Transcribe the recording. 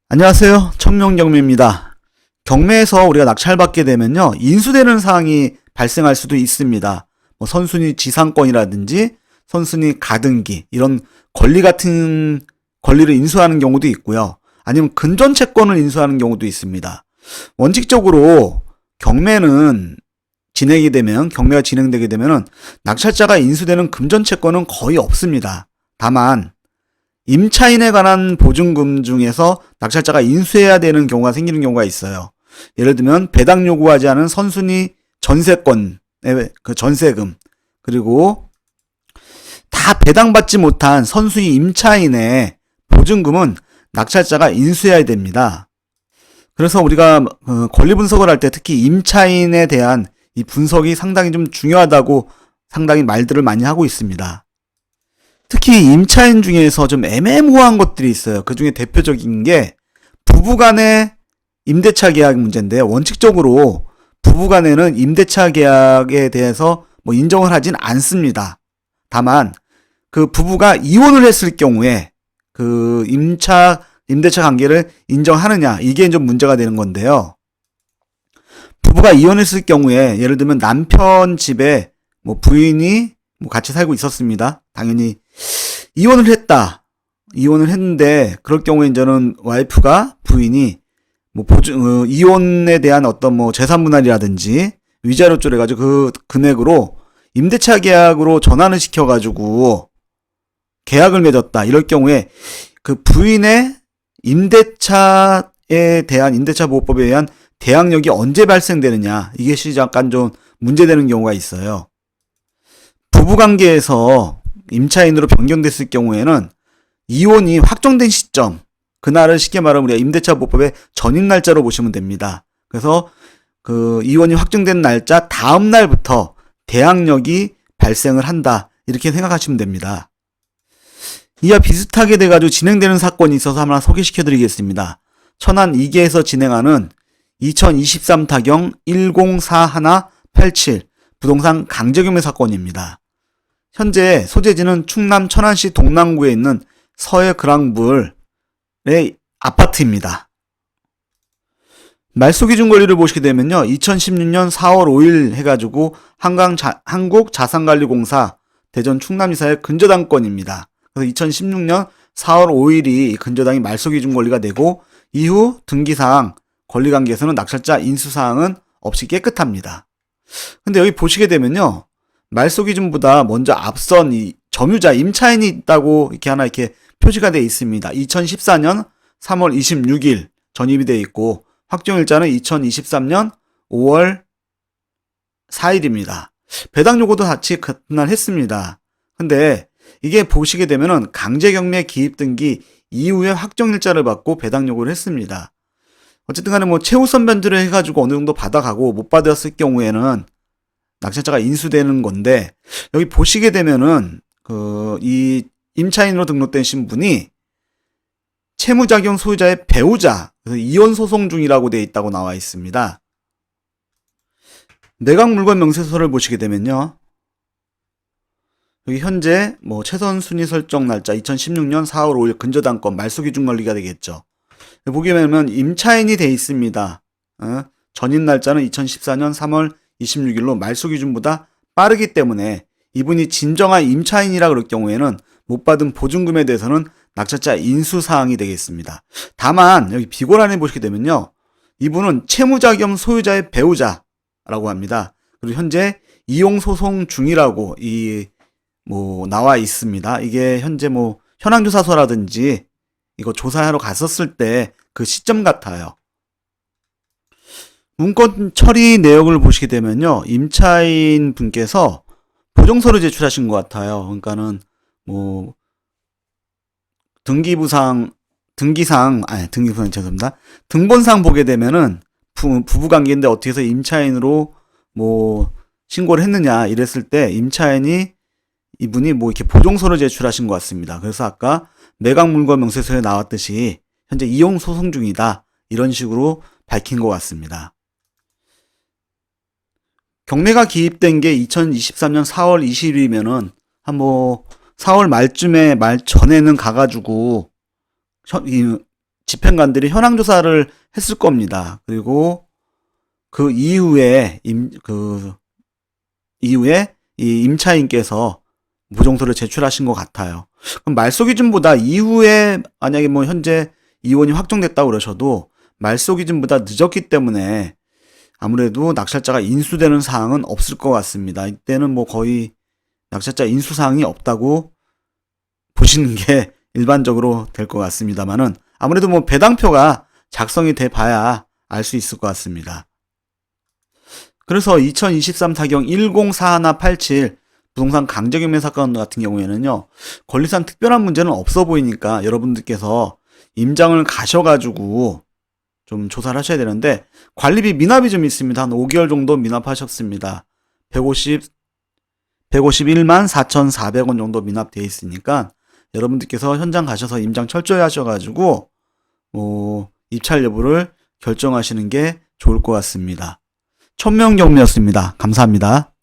안녕하세요. 천명경매입니다. 경매에서 우리가 낙찰받게 되면요, 인수되는 사항이 발생할 수도 있습니다. 뭐 선순위 지상권이라든지 선순위 가등기 이런 권리 같은 권리를 인수하는 경우도 있고요. 아니면 근전채권을 인수하는 경우도 있습니다. 원칙적으로 경매는 경매가 진행되게 되면은 낙찰자가 인수되는 금전채권은 거의 없습니다. 다만 임차인에 관한 보증금 중에서 낙찰자가 인수해야 되는 경우가 생기는 경우가 있어요. 예를 들면 배당 요구하지 않은 선순위 전세권의 그 전세금, 그리고 다 배당받지 못한 선순위 임차인의 보증금은 낙찰자가 인수해야 됩니다. 그래서 우리가 권리 분석을 할 때 특히 임차인에 대한 이 분석이 상당히 좀 중요하다고 상당히 말들을 많이 하고 있습니다. 특히 임차인 중에서 좀 애매모호한 것들이 있어요. 그 중에 대표적인 게 부부간의 임대차 계약 문제인데요. 원칙적으로 부부간에는 임대차 계약에 대해서 뭐 인정을 하진 않습니다. 다만 그 부부가 이혼을 했을 경우에 그 임대차 관계를 인정하느냐, 이게 좀 문제가 되는 건데요. 부부가 이혼했을 경우에 예를 들면 남편 집에 뭐 부인이 뭐 같이 살고 있었습니다. 당연히 이혼을 했는데 그럴 경우에 이제는 부인이 뭐 이혼에 대한 어떤 뭐 재산 분할이라든지 위자료 쪼래가지고 그 금액으로 임대차 계약으로 전환을 시켜가지고 계약을 맺었다. 이럴 경우에 그 부인의 임대차에 대한 임대차보호법에 의한 대항력이 언제 발생되느냐, 이게 약간 좀 문제되는 경우가 있어요. 부부관계에서 임차인으로 변경됐을 경우에는 이혼이 확정된 시점, 그날을 쉽게 말하면 우리가 임대차보호법의 전입날짜로 보시면 됩니다. 그래서 그 이혼이 확정된 날짜 다음 날부터 대항력이 발생을 한다, 이렇게 생각하시면 됩니다. 이와 비슷하게 돼가지고 진행되는 사건이 있어서 하나 소개시켜 드리겠습니다. 천안 2계에서 진행하는 2023 타경 104187 부동산 강제경매 사건입니다. 현재 소재지는 충남 천안시 동남구에 있는 서해 그랑블의 아파트입니다. 말소기준 권리를 보시게 되면요, 2016년 4월 5일 해가지고 한국자산관리공사 대전 충남이사의 근저당권입니다. 그래서 2016년 4월 5일이 근저당이 말소기준 권리가 되고, 이후 등기사항, 권리관계에서는 낙찰자 인수사항은 없이 깨끗합니다. 근데 여기 보시게 되면요, 말소기준보다 먼저 앞선 이 점유자, 임차인이 있다고 이렇게 표시가 되어 있습니다. 2014년 3월 26일 전입이 되어 있고, 확정일자는 2023년 5월 4일입니다. 배당 요구도 같이 그날 했습니다. 근데 이게 보시게 되면은 강제경매 기입 등기 이후에 확정일자를 받고 배당 요구를 했습니다. 어쨌든 간에 뭐 최우선 변제를 해가지고 어느 정도 받아가고 못 받았을 경우에는 낙찰자가 인수되는 건데, 여기 보시게 되면은 이 임차인으로 등록된 신분이 채무자격 소유자의 배우자, 그래서 이혼 소송 중이라고 되어 있다고 나와 있습니다. 매각 물건 명세서를 보시게 되면요, 여기 현재 뭐 최선 순위 설정 날짜 2016년 4월 5일 근저당권 말소기준 권리가 되겠죠. 보게 되면 임차인이 되어 있습니다. 전입 날짜는 2014년 3월 26일로 말소기준보다 빠르기 때문에 이분이 진정한 임차인이라 그럴 경우에는 못 받은 보증금에 대해서는 낙찰자 인수사항이 되겠습니다. 다만 여기 비고란에 보시게 되면요, 이분은 채무자 겸 소유자의 배우자라고 합니다. 그리고 현재 이용소송 중이라고 나와 있습니다. 이게 현재 뭐 현황조사서라든지 이거 조사하러 갔었을 때 그 시점 같아요. 문건 처리 내역을 보시게 되면요, 임차인 분께서 보정서를 제출하신 것 같아요. 그러니까는 뭐 등본상 보게 되면은 부부관계인데 어떻게 해서 임차인으로 뭐 신고를 했느냐 이랬을 때 이분이 뭐 이렇게 보정서를 제출하신 것 같습니다. 그래서 아까 매각 물건 명세서에 나왔듯이 현재 이용 소송 중이다, 이런 식으로 밝힌 것 같습니다. 경매가 기입된 게 2023년 4월 20일이면은 한 뭐 4월 말 전에는 가가지고 집행관들이 현황 조사를 했을 겁니다. 그리고 그 이후에 이 임차인께서 부정서를 제출하신 것 같아요. 그럼 말소 기준보다 이후에 만약에 뭐 현재 이혼이 확정됐다고 그러셔도 말소 기준보다 늦었기 때문에 아무래도 낙찰자가 인수되는 사항은 없을 것 같습니다. 이때는 뭐 거의 낙찰자 인수 사항이 없다고 보시는 게 일반적으로 될 것 같습니다만은 아무래도 뭐 배당표가 작성이 돼 봐야 알 수 있을 것 같습니다. 그래서 2023 사경 104187 부동산 강제경매 사건 같은 경우에는요, 권리상 특별한 문제는 없어 보이니까 여러분들께서 임장을 가셔가지고 좀 조사를 하셔야 되는데, 관리비 미납이 좀 있습니다. 한 5개월 정도 미납하셨습니다. 151만 4,400원 정도 미납되어 있으니까 여러분들께서 현장 가셔서 임장 철저히 하셔가지고 입찰 여부를 결정하시는 게 좋을 것 같습니다. 천명경매였습니다. 감사합니다.